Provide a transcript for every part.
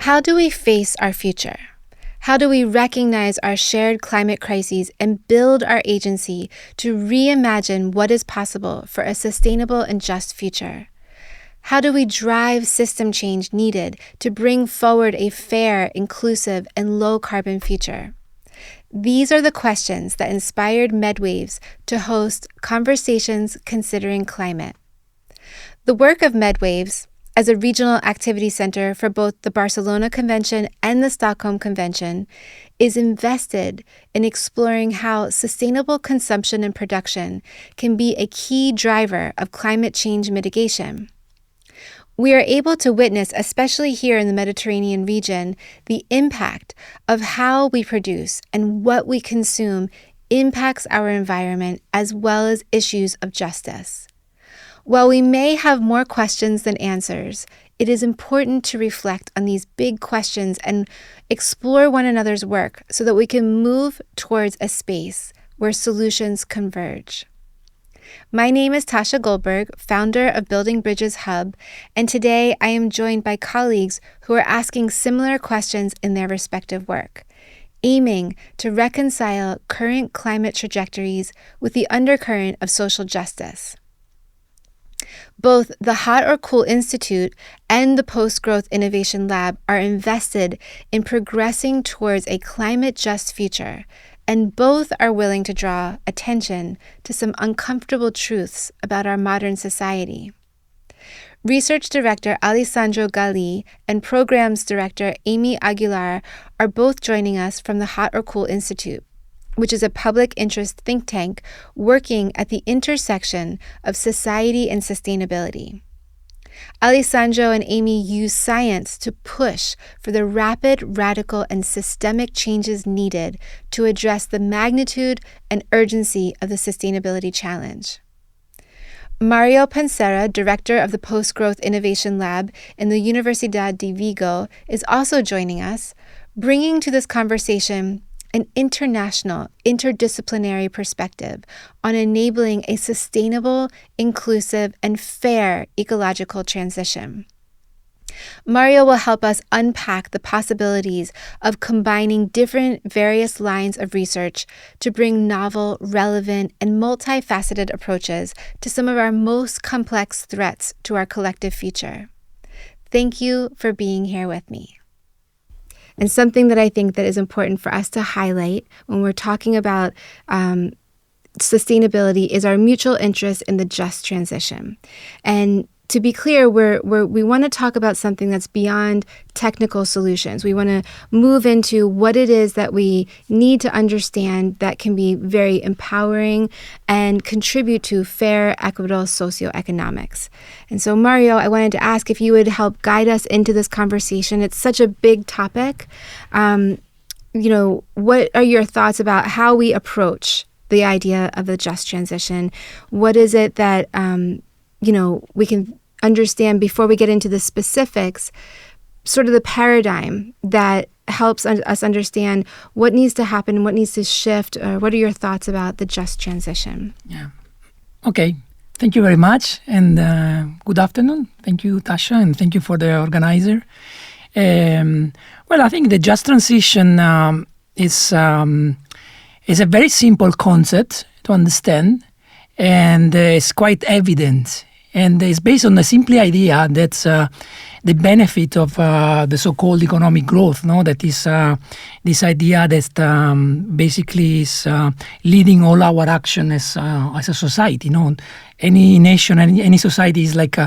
How do we face our future? How do we recognize our shared climate crises and build our agency to reimagine what is possible for a sustainable and just future? How do we drive system change needed to bring forward a fair, inclusive, and low-carbon future? These are the questions that inspired MedWaves to host Conversations Considering Climate. The work of MedWaves, as a regional activity center for both the Barcelona Convention and the Stockholm Convention, is invested in exploring how sustainable consumption and production can be a key driver of climate change mitigation. We are able to witness, especially here in the Mediterranean region, the impact of how we produce and what we consume impacts our environment as well as issues of justice. While we may have more questions than answers, it is important to reflect on these big questions and explore one another's work so that we can move towards a space where solutions converge. My name is Tasha Goldberg, founder of Building Bridges Hub, and today I am joined by colleagues who are asking similar questions in their respective work, aiming to reconcile current climate trajectories with the undercurrent of social justice. Both the Hot or Cool Institute and the Post-Growth Innovation Lab are invested in progressing towards a climate-just future, and both are willing to draw attention to some uncomfortable truths about our modern society. Research Director Alessandro Galli and Programs Director Amy Aguilar are both joining us from the Hot or Cool Institute, which is a public interest think tank working at the intersection of society and sustainability. Alessandro and Amy use science to push for the rapid, radical, and systemic changes needed to address the magnitude and urgency of the sustainability challenge. Mario Pansera, director of the Post-Growth Innovation Lab in the Universidad de Vigo, is also joining us, bringing to this conversation an international, interdisciplinary perspective on enabling a sustainable, inclusive, and fair ecological transition. Mario will help us unpack the possibilities of combining different various lines of research to bring novel, relevant, and multifaceted approaches to some of our most complex threats to our collective future. Thank you for being here with me. And something that I think that is important for us to highlight when we're talking about sustainability is our mutual interest in the just transition. And to be clear, we want to talk about something that's beyond technical solutions. We want to move into what it is that we need to understand that can be very empowering and contribute to fair, equitable socioeconomics. And so, Mario, I wanted to ask if you would help guide us into this conversation. It's such a big topic. What are your thoughts about how we approach the idea of the just transition? What is it that we can understand before we get into the specifics, sort of the paradigm that helps us understand what needs to happen, what needs to shift, or what are your thoughts about the just transition? Yeah. Okay. Thank you very much, and good afternoon. Thank you, Tasha, and thank you for the organizer. I think the just transition is a very simple concept to understand, and it's quite evident. And it's based on the simple idea that the benefit of the so-called economic growth, that is this idea that basically is leading all our action as a society. Any nation, any society is like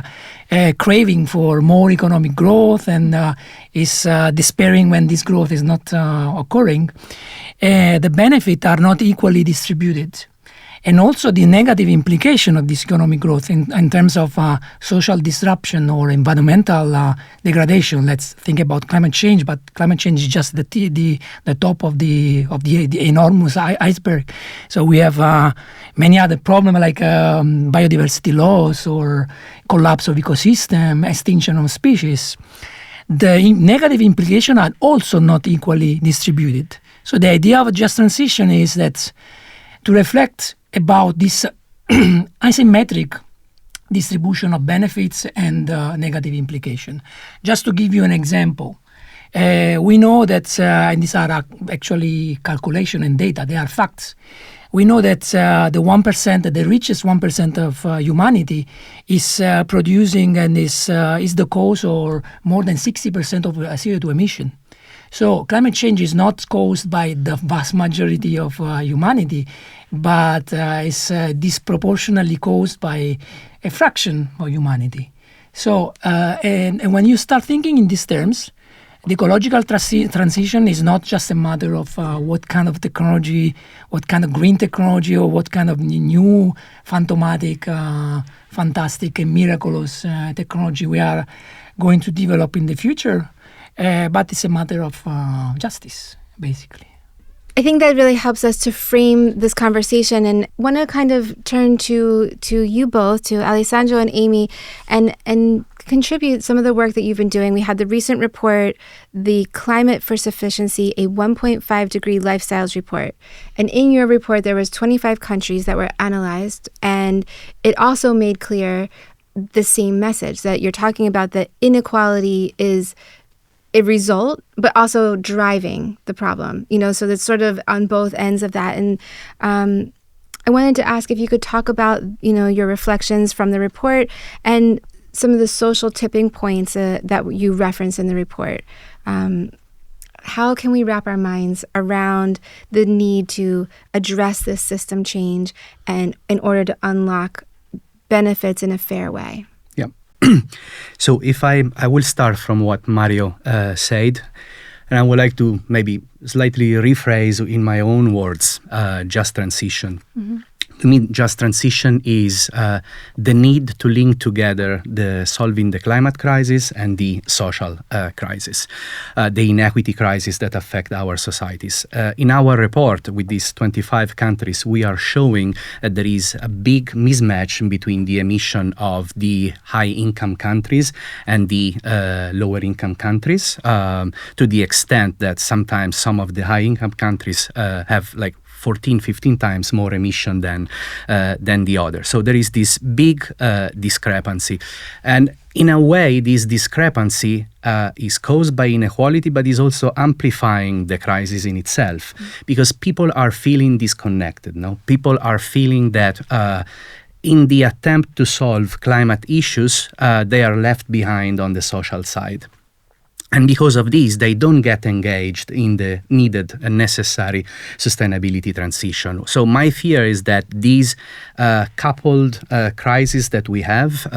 craving for more economic growth and is despairing when this growth is not occurring. The benefits are not equally distributed. And also the negative implication of this economic growth in terms of social disruption or environmental degradation. Let's think about climate change, but climate change is just the top of the enormous iceberg. So we have many other problems like biodiversity loss or collapse of ecosystem, extinction of species. The negative implications are also not equally distributed. So the idea of a just transition is that to reflect about this asymmetric distribution of benefits and negative implication. Just to give you an example, We know that, and these are actually calculation and data, they are facts. We know that the 1%, the richest 1% of humanity is producing and is the cause or more than 60% of CO2 emission. So climate change is not caused by the vast majority of humanity, but is disproportionately caused by a fraction of humanity. So, and when you start thinking in these terms, the ecological transition is not just a matter of what kind of technology, what kind of green technology, or what kind of new fantastic and miraculous technology we are going to develop in the future, but it's a matter of justice, basically. I think that really helps us to frame this conversation, and want to kind of turn to you both, to Alessandro and Amy, and contribute some of the work that you've been doing. We had the recent report, the Climate for Sufficiency, a 1.5 degree lifestyles report. And in your report, there was 25 countries that were analyzed, and it also made clear the same message, that you're talking about that inequality is a result, but also driving the problem, so that's sort of on both ends of that. And I wanted to ask if you could talk about, your reflections from the report and some of the social tipping points that you reference in the report. How can we wrap our minds around the need to address this system change and in order to unlock benefits in a fair way? Yeah. So if I will start from what Mario said, and I would like to maybe slightly rephrase in my own words, just transition. Mm-hmm. To me, just transition is the need to link together the solving the climate crisis and the social crisis, the inequity crisis that affect our societies. In our report with these 25 countries, we are showing that there is a big mismatch between the emission of the high-income countries and the lower-income countries, to the extent that sometimes some of the high-income countries have 14, 15 times more emission than the other. So there is this big discrepancy. And in a way, this discrepancy is caused by inequality, but is also amplifying the crisis in itself, because people are feeling disconnected. No? People are feeling that in the attempt to solve climate issues, they are left behind on the social side. And because of this, they don't get engaged in the needed and necessary sustainability transition. So my fear is that these coupled crises that we have,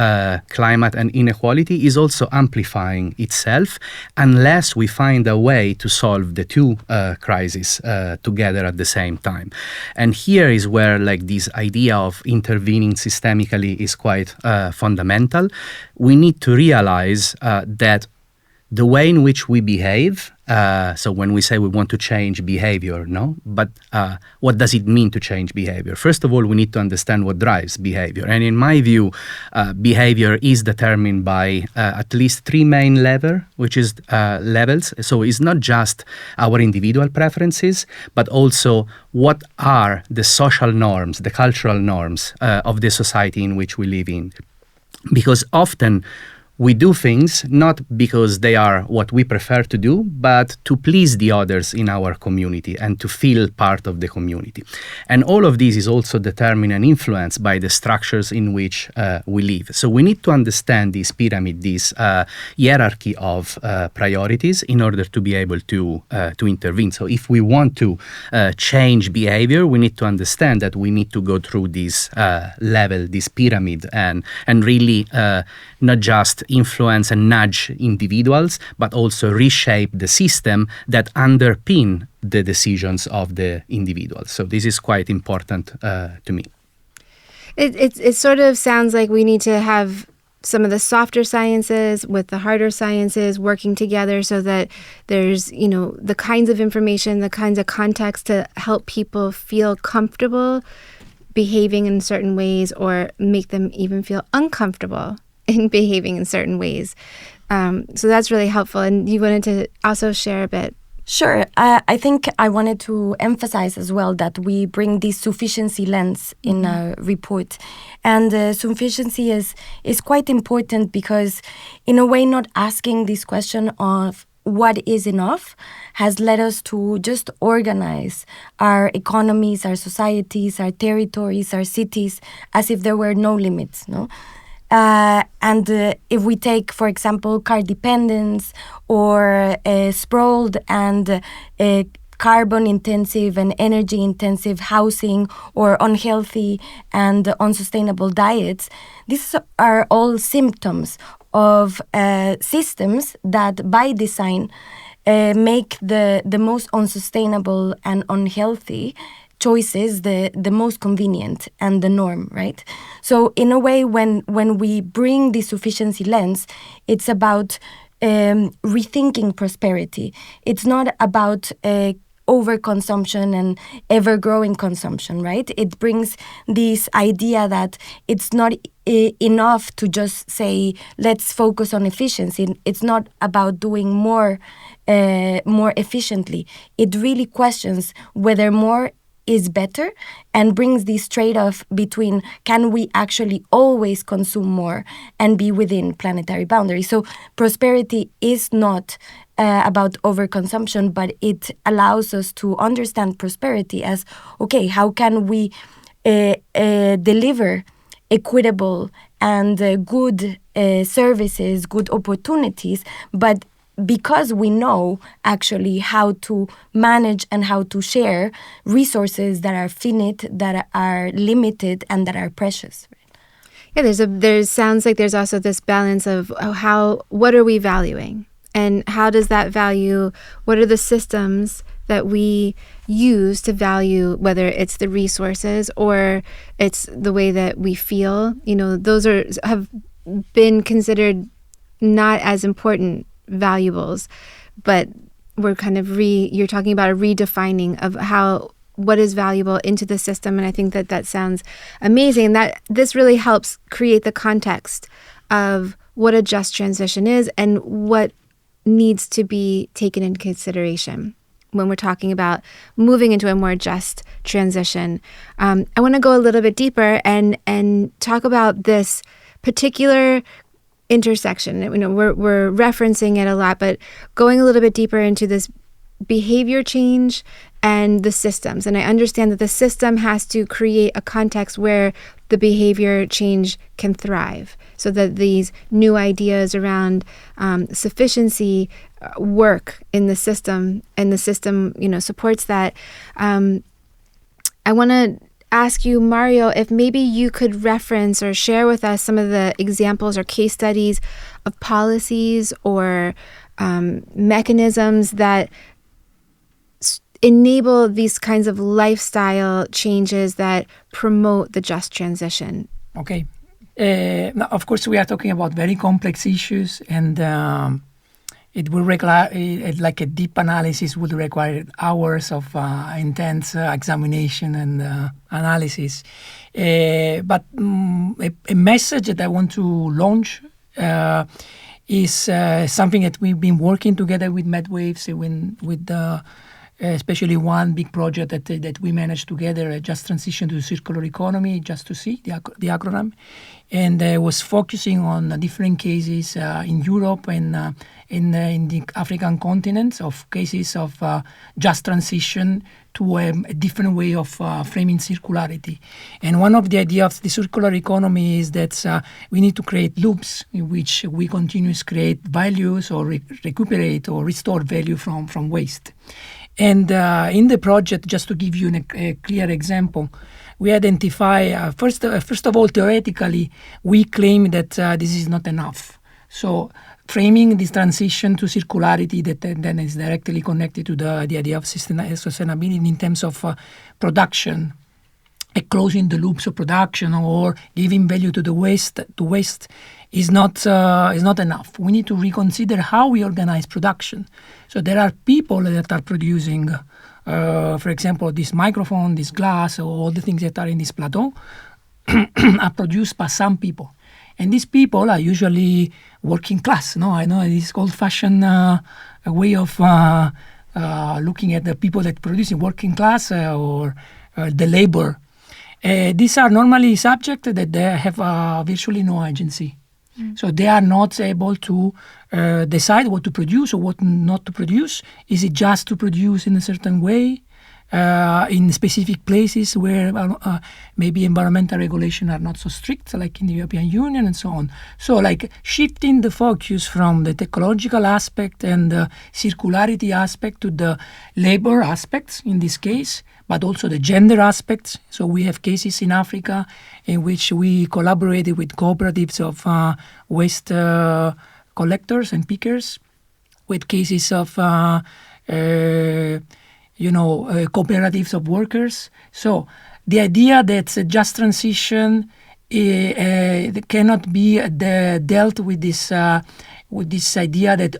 climate and inequality, is also amplifying itself unless we find a way to solve the two crises together at the same time. And here is where this idea of intervening systemically is quite fundamental. We need to realize that the way in which we behave, so when we say we want to change behavior, but what does it mean to change behavior? First of all, we need to understand what drives behavior. And in my view, behavior is determined by at least three main levels. So it's not just our individual preferences, but also what are the social norms, the cultural norms of the society in which we live in. Because often we do things not because they are what we prefer to do, but to please the others in our community and to feel part of the community. And all of this is also determined and influenced by the structures in which we live. So we need to understand this pyramid, this hierarchy of priorities in order to be able to intervene. So if we want to change behavior, we need to understand that we need to go through this level, this pyramid, and really not just influence and nudge individuals, but also reshape the system that underpin the decisions of the individuals. So this is quite important to me. It sort of sounds like we need to have some of the softer sciences with the harder sciences working together so that there's, the kinds of information, the kinds of context to help people feel comfortable behaving in certain ways or make them even feel uncomfortable in behaving in certain ways. So that's really helpful. And you wanted to also share a bit. Sure. I think I wanted to emphasize as well that we bring this sufficiency lens in our report. And sufficiency is quite important because, in a way, not asking this question of what is enough has led us to just organize our economies, our societies, our territories, our cities as if there were no limits, no? And if we take, for example, car dependence or sprawled and carbon intensive and energy intensive housing or unhealthy and unsustainable diets, these are all symptoms of systems that by design make the most unsustainable and unhealthy choices the most convenient and the norm, right? So in a way, when we bring the sufficiency lens, it's about rethinking prosperity. It's not about overconsumption and ever-growing consumption, right? It brings this idea that it's not enough to just say, let's focus on efficiency. It's not about doing more efficiently. It really questions whether more is better and brings this trade-off between can we actually always consume more and be within planetary boundaries. So prosperity is not about overconsumption, but it allows us to understand prosperity as, okay, how can we deliver equitable and good services, good opportunities, but because we know actually how to manage and how to share resources that are finite, that are limited, and that are precious. Yeah, there sounds like there's also this balance of what are we valuing? And how does that value, what are the systems that we use to value, whether it's the resources or it's the way that we feel? You know, those have been considered not as important valuables, but we're kind of you're talking about a redefining of what is valuable into the system. And I think that sounds amazing. That this really helps create the context of what a just transition is and what needs to be taken into consideration when we're talking about moving into a more just transition. I want to go a little bit deeper and talk about this particular intersection. You know, we're referencing it a lot, but going a little bit deeper into this behavior change and the systems. And I understand that the system has to create a context where the behavior change can thrive, so that these new ideas around sufficiency work in the system, and the system, you know, supports that. I want to ask you, Mario, if maybe you could reference or share with us some of the examples or case studies of policies or mechanisms that enable these kinds of lifestyle changes that promote the just transition. Okay. Now, of course, we are talking about very complex issues, and it will require, like a deep analysis would require hours of intense examination and analysis. But a message that I want to launch is something that we've been working together with MedWaves, with especially one big project that we managed together, Just Transition to Circular Economy, just to see the acronym, and was focusing on different cases in Europe and in the African continent of cases of just transition to a different way of framing circularity. And one of the ideas of the circular economy is that we need to create loops in which we continuously create values or recuperate or restore value from waste. And in the project, just to give you a clear example, we identify, first of all, theoretically, we claim that this is not enough. So framing this transition to circularity that then is directly connected to the idea of sustainability in terms of production, closing the loops of production or giving value to the waste is not enough. We need to reconsider how we organize production. So there are people that are producing, for example, this microphone, this glass, or all the things that are in this plateau are produced by some people. And these people are usually working class. No, I know this old-fashioned way of looking at the people that produce in working class or the labor. These are normally subjects that they have virtually no agency. So they are not able to decide what to produce or what not to produce. Is it just to produce in a certain way? In specific places where maybe environmental regulation are not so strict, like in the European Union and so on. So like shifting the focus from the technological aspect and the circularity aspect to the labor aspects in this case, but also the gender aspects. So we have cases in Africa in which we collaborated with cooperatives of waste collectors and pickers, with cases of cooperatives of workers. So the idea that a just transition cannot be dealt with this idea that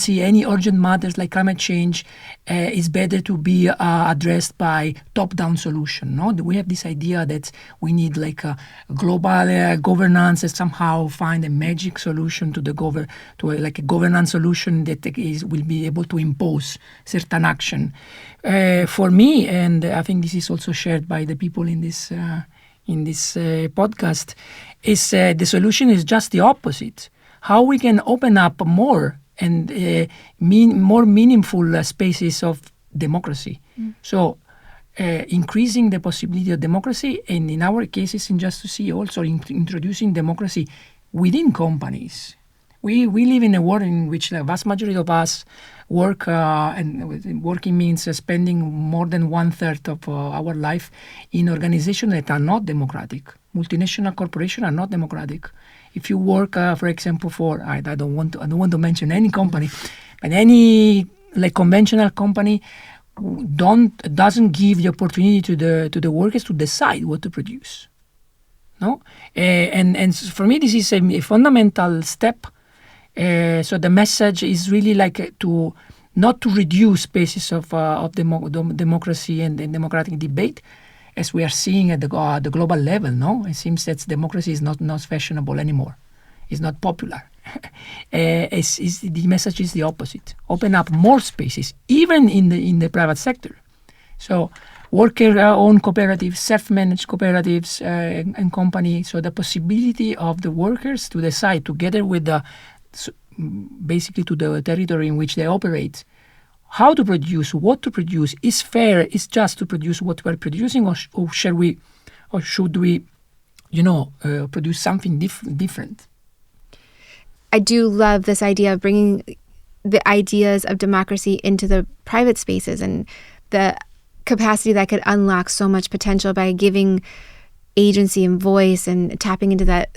any urgent matters like climate change is better to be addressed by top-down solution. No, we have this idea that we need like a global governance and somehow find a magic solution to like a governance solution that will be able to impose certain action. For me, and I think this is also shared by the people in this podcast, is the solution is just the opposite. How we can open up more and more meaningful spaces of democracy. So increasing the possibility of democracy, and in our cases in Just to See, also introducing democracy within companies. We live in a world in which the vast majority of us work, and working means spending more than 1/3 of our life in organizations that are not democratic. Multinational corporations are not democratic. If you work, for example, I don't want to mention any company, but any like conventional company doesn't give the opportunity to the workers to decide what to produce. No, and for me this is a fundamental step. So the message is really like not to reduce spaces of democracy and democratic debate, as we are seeing at the global level. No, it seems that democracy is not fashionable anymore. It's not popular. The message is the opposite. Open up more spaces, even in the private sector. So worker-owned cooperatives, self-managed cooperatives and companies. So the possibility of the workers to decide together with basically to the territory in which they operate, how to produce, what to produce, is fair, is just to produce what we're producing, or should we, produce something different? I do love this idea of bringing the ideas of democracy into the private spaces and the capacity that could unlock so much potential by giving agency and voice and tapping into that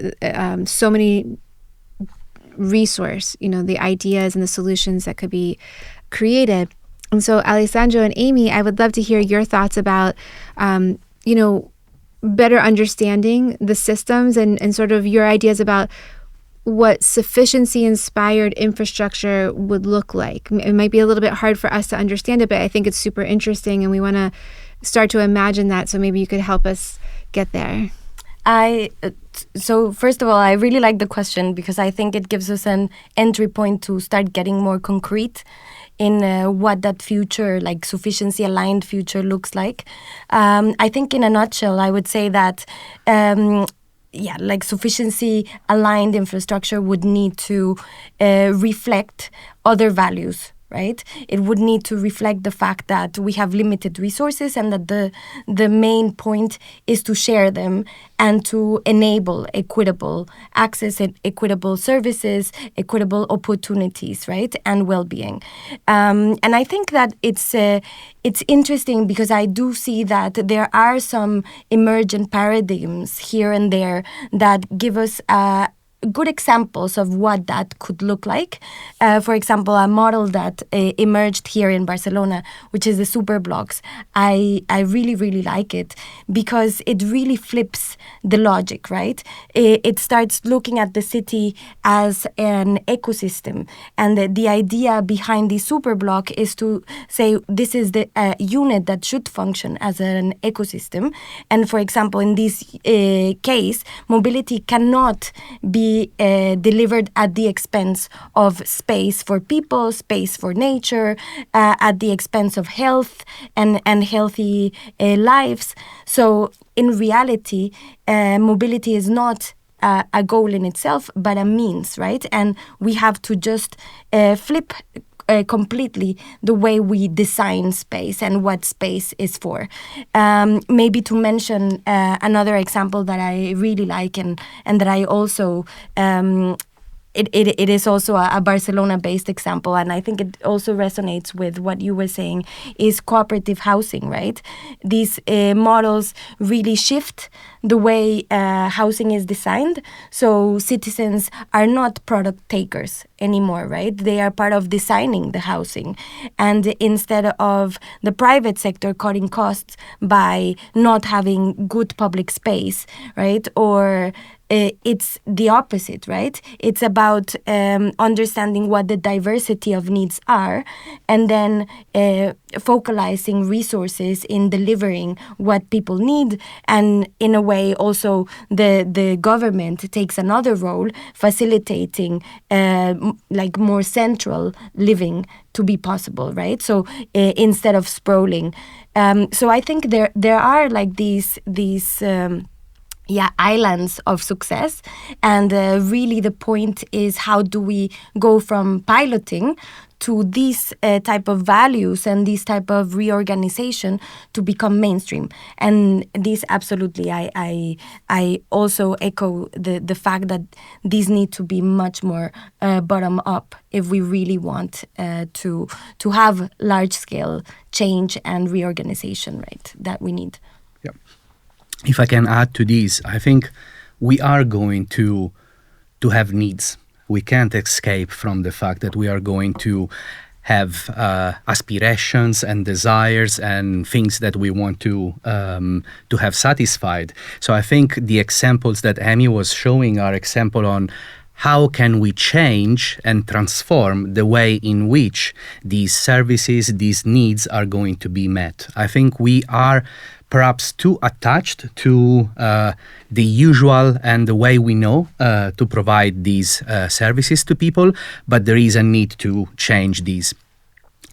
so many resource, the ideas and the solutions that could be created. And so Alessandro and Amy, I would love to hear your thoughts about, better understanding the systems and sort of your ideas about what sufficiency-inspired infrastructure would look like. It might be a little bit hard for us to understand it, but I think it's super interesting and we want to start to imagine that. So maybe you could help us get there. So first of all, I really like the question because I think it gives us an entry point to start getting more concrete in what that future, like sufficiency-aligned future, looks like. I think in a nutshell, I would say that like sufficiency-aligned infrastructure would need to reflect other values. Right? It would need to reflect the fact that we have limited resources and that the main point is to share them and to enable equitable access and equitable services, equitable opportunities, right? And well-being. And I think that it's interesting because I do see that there are some emergent paradigms here and there that give us good examples of what that could look like. For example, a model that emerged here in Barcelona, which is the super blocks. I really, really like it because it really flips the logic, right? It starts looking at the city as an ecosystem. And the idea behind the super block is to say this is the unit that should function as an ecosystem. And for example, in this case, mobility cannot be delivered at the expense of space for people, space for nature, at the expense of health and healthy lives. So in reality, mobility is not a goal in itself, but a means, right? And we have to just flip completely the way we design space and what space is for. Maybe to mention another example that I really like and that I also it is also a Barcelona-based example, and I think it also resonates with what you were saying, is cooperative housing, right? These models really shift the way housing is designed, so citizens are not product takers anymore, right? They are part of designing the housing. And instead of the private sector cutting costs by not having good public space, right? Or it's the opposite, right? It's about understanding what the diversity of needs are and then focalizing resources in delivering what people need. And in a way, also, the government takes another role, facilitating like more central living to be possible, right? So instead of sprawling. So I think there are like these islands of success, and really the point is, how do we go from piloting to these type of values and this type of reorganization to become mainstream? And this absolutely, I also echo the fact that these need to be much more bottom up if we really want to have large scale change and reorganization, right? That we need. Yeah. If I can add to this, I think we are going to have needs. We can't escape from the fact that we are going to have aspirations and desires and things that we want to have satisfied. So I think the examples that Amy was showing are example on how can we change and transform the way in which these services, these needs are going to be met. I think we are perhaps too attached to the usual and the way we know to provide these services to people, but there is a need to change these.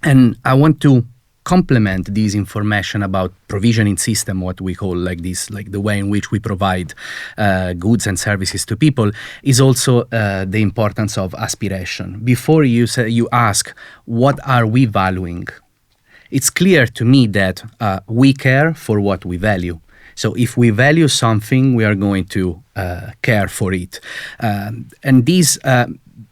And I want to complement this information about provisioning system, what we call like this, like the way in which we provide goods and services to people, is also the importance of aspiration. Before you ask, what are we valuing? It's clear to me that we care for what we value. So if we value something, we are going to care for it. And this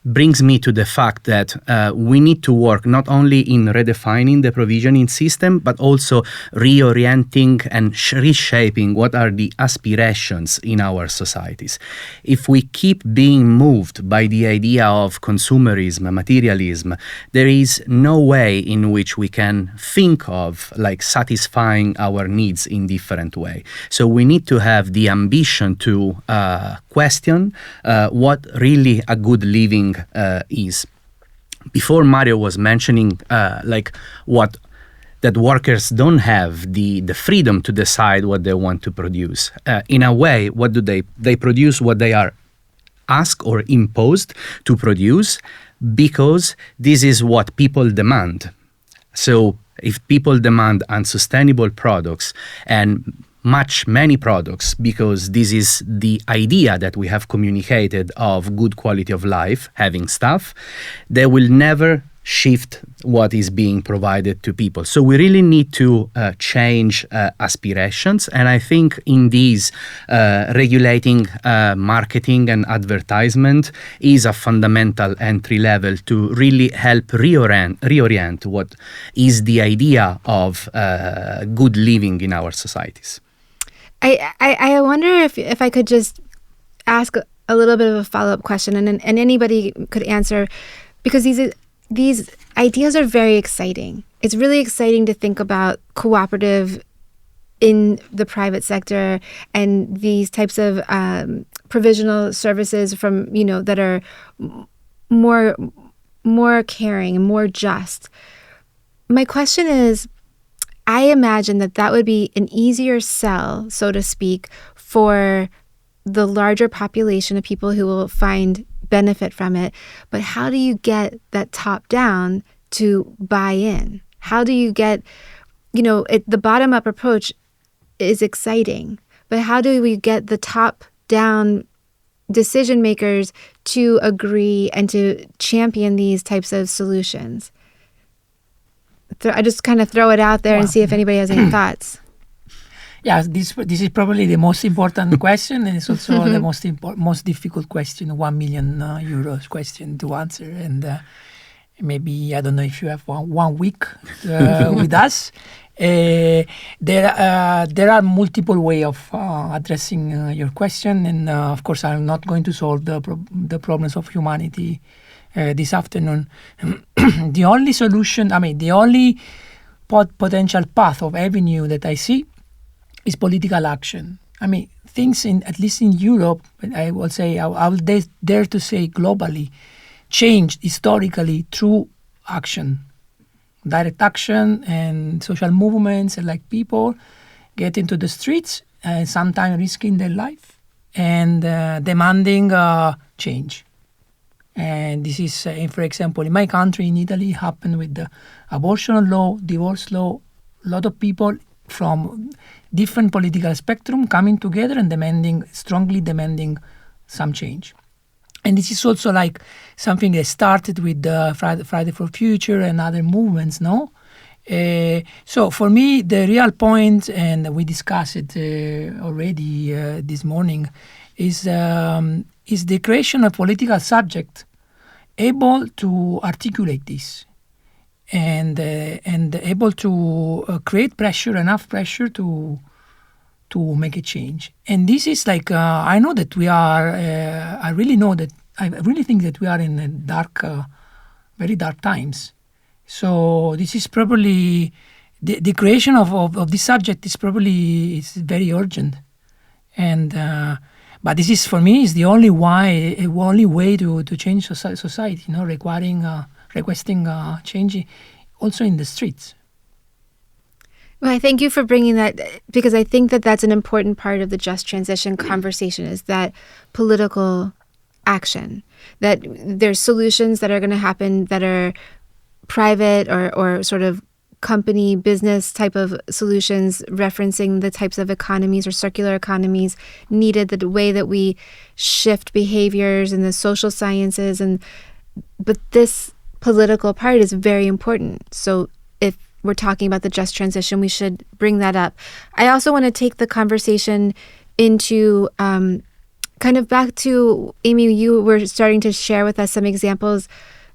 brings me to the fact that we need to work not only in redefining the provisioning system, but also reorienting and reshaping what are the aspirations in our societies. If we keep being moved by the idea of consumerism, materialism, there is no way in which we can think of like satisfying our needs in different way. So we need to have the ambition to question what really a good living is. Before, Mario was mentioning that workers don't have the freedom to decide what they want to produce. In a way, what do they produce what they are asked or imposed to produce, because this is what people demand. So if people demand unsustainable products and many products, because this is the idea that we have communicated of good quality of life, having stuff, they will never shift what is being provided to people. So we really need to change aspirations, and I think in these regulating marketing and advertisement is a fundamental entry level to really help reorient what is the idea of good living in our societies. I wonder if I could just ask a little bit of a follow-up question, and anybody could answer, because these ideas are very exciting. It's really exciting to think about cooperative in the private sector and these types of provisional services from that are more caring and more just. My question is, I imagine that would be an easier sell, so to speak, for the larger population of people who will find benefit from it. But how do you get that top down to buy in? How do you get, the bottom up approach is exciting, but how do we get the top down decision makers to agree and to champion these types of solutions? I just kind of throw it out there and see if anybody has any thoughts. Yeah, this is probably the most important question, and it's also the most difficult question, 1 million euros question to answer. And maybe, I don't know if you have one week with us. There are multiple ways of addressing your question, and of course, I'm not going to solve the problems of humanity this afternoon. The only solution, the only potential path of avenue that I see is political action. Things at least in Europe, I will say, I will dare to say globally, changed historically through action, direct action, and social movements, and like people get into the streets, sometimes risking their life and demanding change. And this is, for example, in my country, in Italy, happened with the abortion law, divorce law. A lot of people from different political spectrum coming together and strongly demanding some change. And this is also like something that started with Friday for Future and other movements, no? So for me, the real point, and we discussed it already this morning, is the creation of political subject able to articulate this and able to create enough pressure to make a change. And this is like, I know that we are, I really think that we are in a very dark times. So this is probably, the creation of this subject is very urgent. And but this is, for me, is the only way to change society, requesting change also in the streets. Well, I thank you for bringing that, because I think that that's an important part of the just transition conversation, is that political action, that there's solutions that are going to happen that are private or sort of company business type of solutions, referencing the types of economies or circular economies needed, the way that we shift behaviors and the social sciences, but this political part is very important. So if we're talking about the just transition, we should bring that up. I also want to take the conversation into kind of back to, Amy, you were starting to share with us some examples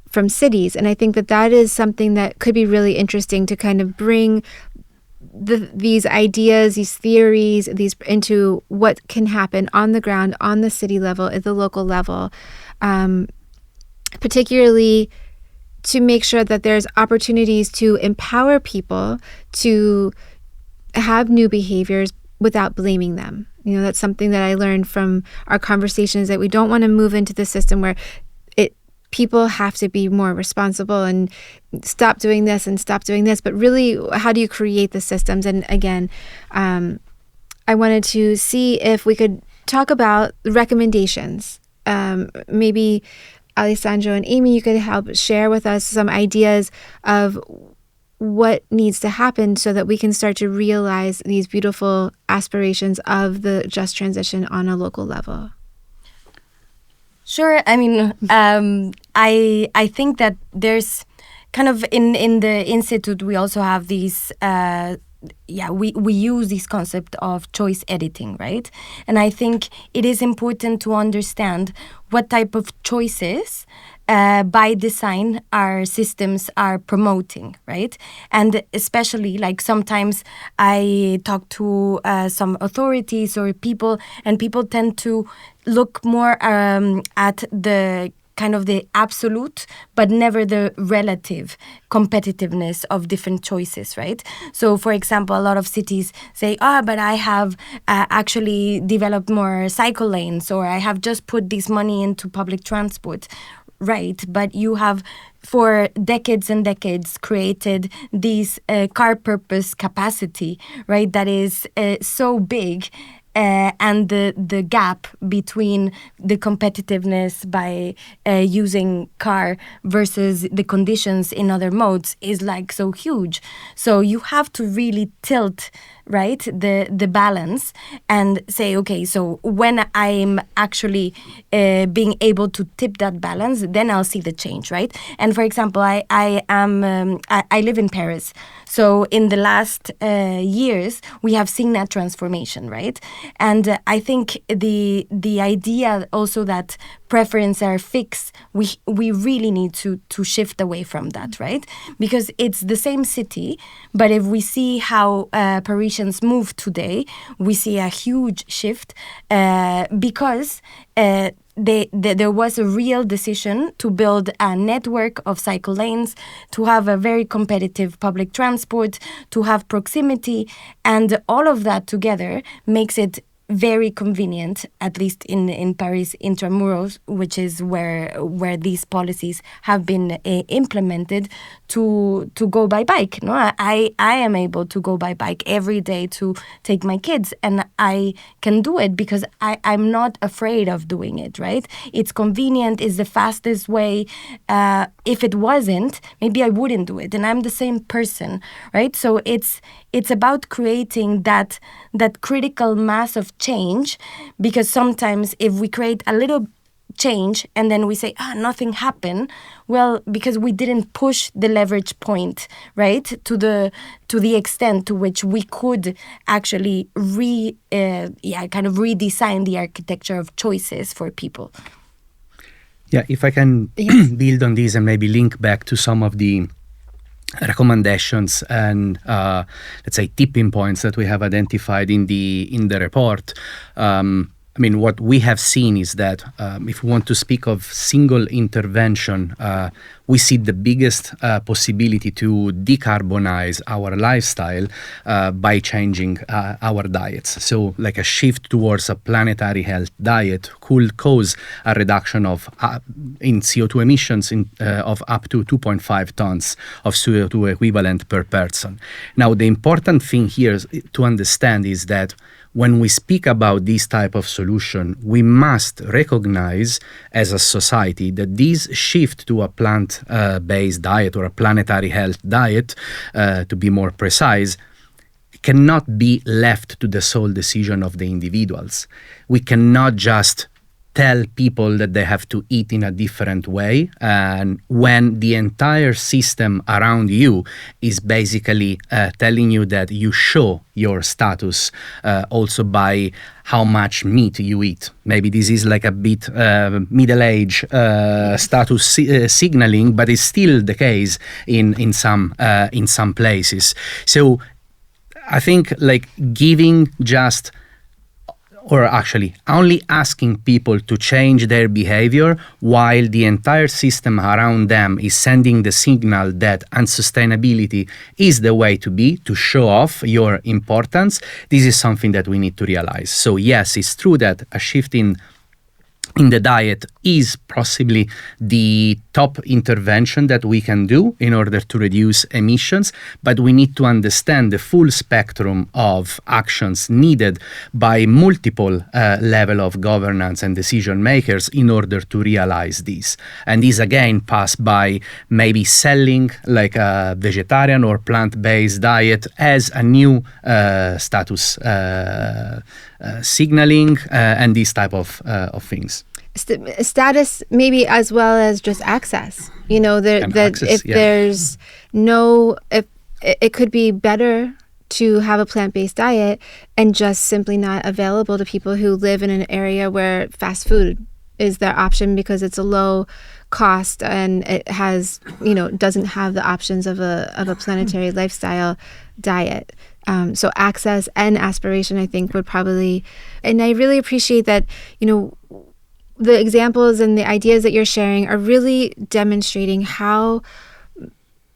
from cities. And I think that is something that could be really interesting to kind of bring these ideas, these theories, into what can happen on the ground, on the city level, at the local level, particularly to make sure that there's opportunities to empower people to have new behaviors without blaming them. That's something that I learned from our conversations, that we don't want to move into the system where people have to be more responsible and stop doing this and stop doing this. But really, how do you create the systems? And again, I wanted to see if we could talk about recommendations. Maybe Alessandro and Amy, you could help share with us some ideas of what needs to happen so that we can start to realize these beautiful aspirations of the just transition on a local level. Sure. I think that there's kind of in the institute we also have these we use this concept of choice editing, right? And I think it is important to understand what type of choices by design our systems are promoting, right? And especially, like, sometimes I talk to some authorities or people, and people tend to look more at the kind of the absolute, but never the relative competitiveness of different choices, right? So, for example, a lot of cities say, but I have actually developed more cycle lanes, or I have just put this money into public transport. Right, but you have for decades and decades created this car purpose capacity, right, that is so big, and the gap between the competitiveness by using car versus the conditions in other modes is like so huge. So you have to really tilt right, the balance, and say, okay, so when I'm actually being able to tip that balance, then I'll see the change, right? And for example, I live in Paris, so in the last years we have seen that transformation, right? And I think the idea also that preferences are fixed, we really need to shift away from that, right? Because it's the same city, but if we see how Parisians move today, we see a huge shift because there was a real decision to build a network of cycle lanes, to have a very competitive public transport, to have proximity, and all of that together makes it very convenient, at least in Paris intramuros, which is where these policies have been implemented, to go by bike. No, I am able to go by bike every day to take my kids, and I can do it because I'm not afraid of doing it, right? It's convenient, it's the fastest way. If it wasn't, maybe I wouldn't do it, and I'm the same person, right? So it's about creating that critical mass of change, because sometimes if we create a little change and then we say, nothing happened, well, because we didn't push the leverage point, right, to the extent to which we could actually kind of redesign the architecture of choices for people. Yeah, if I can build on this and maybe link back to some of the recommendations and let's say tipping points that we have identified in the report. I mean, what we have seen is that if we want to speak of single intervention, we see the biggest possibility to decarbonize our lifestyle by changing our diets. So like a shift towards a planetary health diet could cause a reduction of in CO2 emissions of up to 2.5 tons of CO2 equivalent per person. Now, the important thing here to understand is that when we speak about this type of solution, we must recognize as a society that this shift to a plant-based diet or a planetary health diet, to be more precise, cannot be left to the sole decision of the individuals. We cannot just tell people that they have to eat in a different way, and when the entire system around you is basically telling you that you show your status also by how much meat you eat. Maybe this is like a bit middle-age status signaling, but it's still the case in some places. So I think like giving just, or actually only asking people to change their behavior while the entire system around them is sending the signal that unsustainability is the way to be, to show off your importance, this is something that we need to realize. So yes, it's true that a shift in the diet is possibly the top intervention that we can do in order to reduce emissions, but we need to understand the full spectrum of actions needed by multiple level of governance and decision makers in order to realize this. And this again pass by maybe selling like a vegetarian or plant-based diet as a new status signaling and this type of things. Status, maybe, as well as just access. You know, there's no, if it could be better to have a plant-based diet and just simply not available to people who live in an area where fast food is their option because it's a low cost and it has, doesn't have the options of a planetary lifestyle diet. So access and aspiration, I think, would probably, and I really appreciate that, the examples and the ideas that you're sharing are really demonstrating how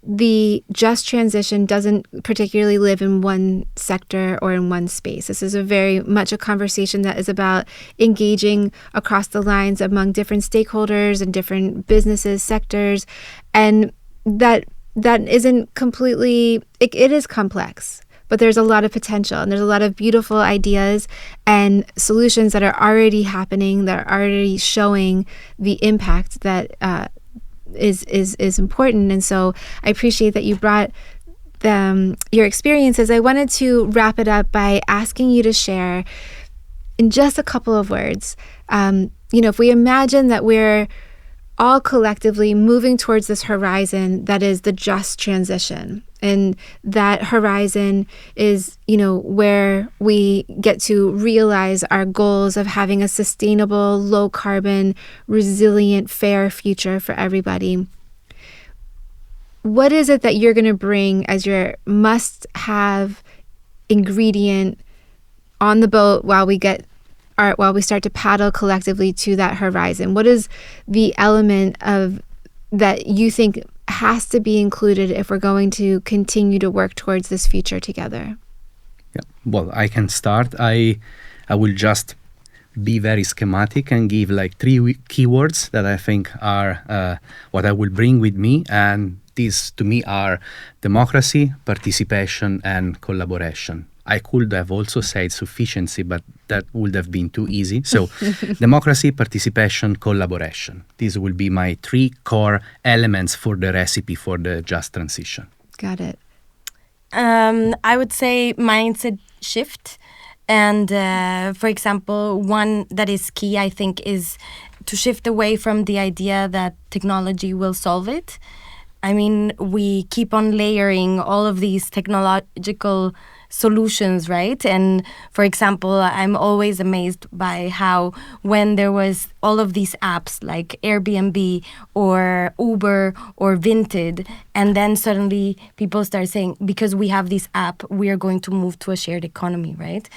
the just transition doesn't particularly live in one sector or in one space. This is a very much a conversation that is about engaging across the lines among different stakeholders and different businesses, sectors, and that isn't completely, it is complex. But there's a lot of potential and there's a lot of beautiful ideas and solutions that are already happening, that are already showing the impact that is important. And so I appreciate that you brought your experiences, I wanted to wrap it up by asking you to share in just a couple of words. If we imagine that we're all collectively moving towards this horizon that is the just transition, and that horizon is, where we get to realize our goals of having a sustainable, low carbon, resilient, fair future for everybody. What is it that you're going to bring as your must-have ingredient on the boat while we start to paddle collectively to that horizon? What is the element of that you think has to be included if we're going to continue to work towards this future together? Yeah. Well, I can start. I will just be very schematic and give like 3 keywords that I think are what I will bring with me, and these to me are democracy, participation, and collaboration. I could have also said sufficiency, but that would have been too easy. So democracy, participation, collaboration. These will be my 3 core elements for the recipe for the just transition. Got it. I would say mindset shift. And for example, one that is key, I think, is to shift away from the idea that technology will solve it. I mean, we keep on layering all of these technological solutions, right? And for example, I'm always amazed by how when there was all of these apps like Airbnb or Uber or Vinted, and then suddenly people start saying, because we have this app, we are going to move to a shared economy, right?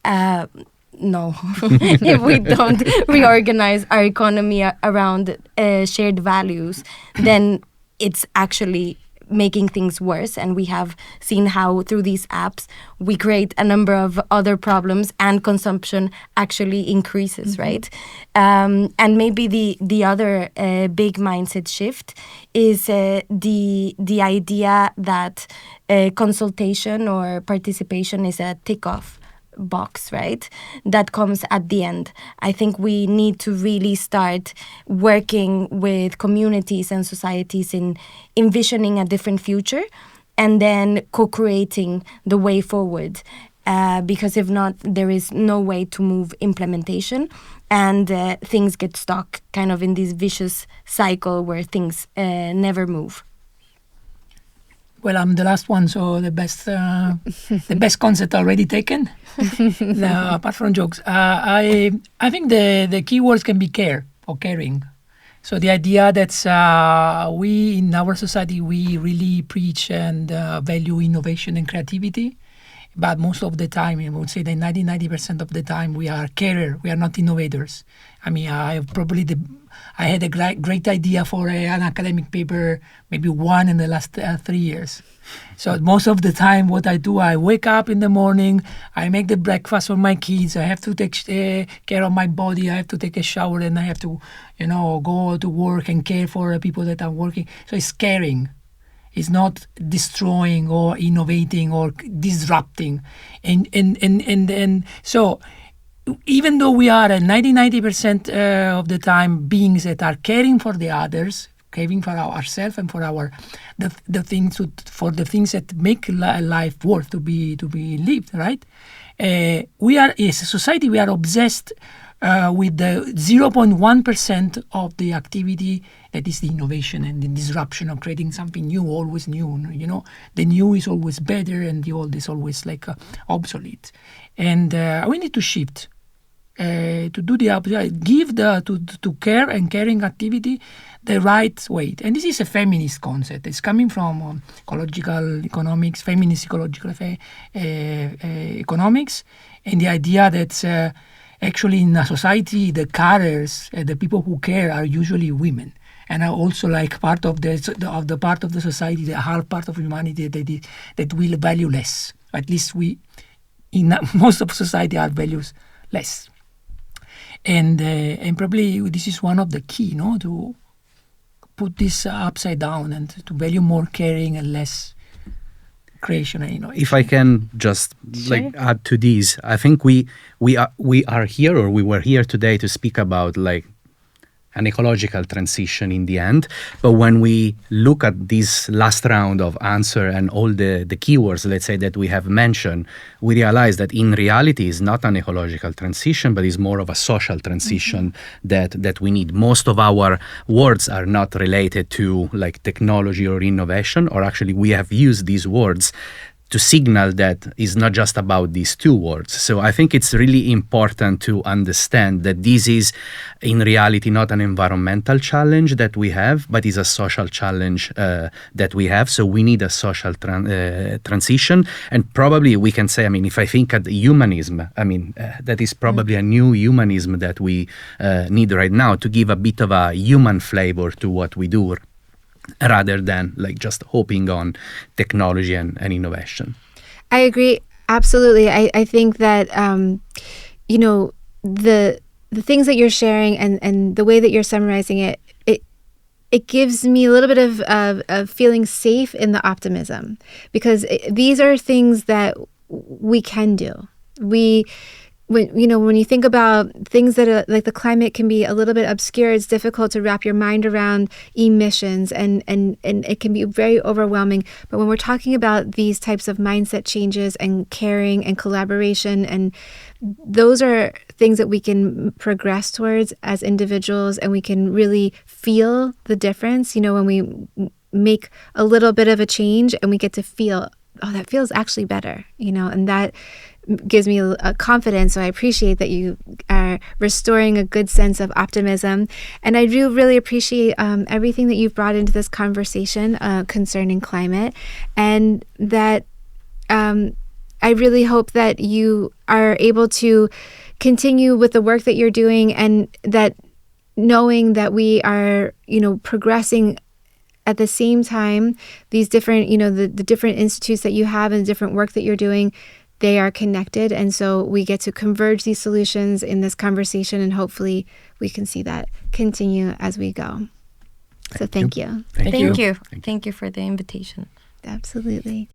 No, if we don't reorganize our economy around shared values, then it's actually making things worse. And we have seen how through these apps we create a number of other problems, and consumption actually increases, right? And maybe the other big mindset shift is the idea that consultation or participation is a tick-off box, right? That comes at the end. I think we need to really start working with communities and societies in envisioning a different future, and then co-creating the way forward. Because if not, there is no way to move implementation, and things get stuck kind of in this vicious cycle where things never move. Well, I'm the last one, so the best concept already taken. Apart from jokes, I think the keywords can be care or caring. So the idea that we in our society, we really preach and value innovation and creativity, but most of the time, I would say that 90% of the time we are carer, we are not innovators. I mean, I had a great idea for an academic paper, maybe one in the last 3 years. So most of the time what I do, I wake up in the morning, I make the breakfast for my kids, I have to take care of my body, I have to take a shower, and I have to, go to work and care for the people that are working. So it's caring. It's not destroying or innovating or disrupting. And so even though we are 90% of the time beings that are caring for the others, caring for ourselves and for the things that make life worth to be lived, right? We are, as a society, we are obsessed with the 0.1% of the activity that is the innovation and the disruption of creating something new, always new. The new is always better, and the old is always like obsolete. And we need to shift to do the opposite, give to care and caring activity the right weight. And this is a feminist concept. It's coming from ecological economics, feminist ecological economics, and the idea that actually in a society, the carers, the people who care, are usually women, and are also like part of the part of the society, the half part of humanity that will value less. At least we, in most of society, are values less. And probably this is one of the key, to put this upside down and to value more caring and less creation and innovation. If I can just add to these, I think we are here, or we were here today to speak about an ecological transition in the end. But when we look at this last round of answer and all the keywords, let's say, that we have mentioned, we realize that in reality it's not an ecological transition, but it's more of a social transition that we need. Most of our words are not related to like technology or innovation, or actually we have used these words to signal that it's not just about these two words. So I think it's really important to understand that this is in reality not an environmental challenge that we have, but is a social challenge that we have. So we need a social transition. And probably we can say, I mean, if I think at humanism, I mean, that is probably a new humanism that we need right now to give a bit of a human flavor to what we do, rather than like just hoping on technology and innovation. I agree. Absolutely. I think that, the things that you're sharing and the way that you're summarizing it gives me a little bit of feeling safe in the optimism, because these are things that we can do. When you think about things that are like the climate can be a little bit obscure, it's difficult to wrap your mind around emissions and it can be very overwhelming. But when we're talking about these types of mindset changes and caring and collaboration, and those are things that we can progress towards as individuals, and we can really feel the difference, when we make a little bit of a change and we get to feel, oh, that feels actually better, and that gives me a confidence. So I appreciate that you are restoring a good sense of optimism. And I do really appreciate everything that you've brought into this conversation concerning climate, and that I really hope that you are able to continue with the work that you're doing, and that knowing that we are, progressing at the same time, these different, the different institutes that you have and the different work that you're doing, they are connected. And so we get to converge these solutions in this conversation, and hopefully we can see that continue as we go. So thank you. Thank you. Thank you for the invitation. Absolutely.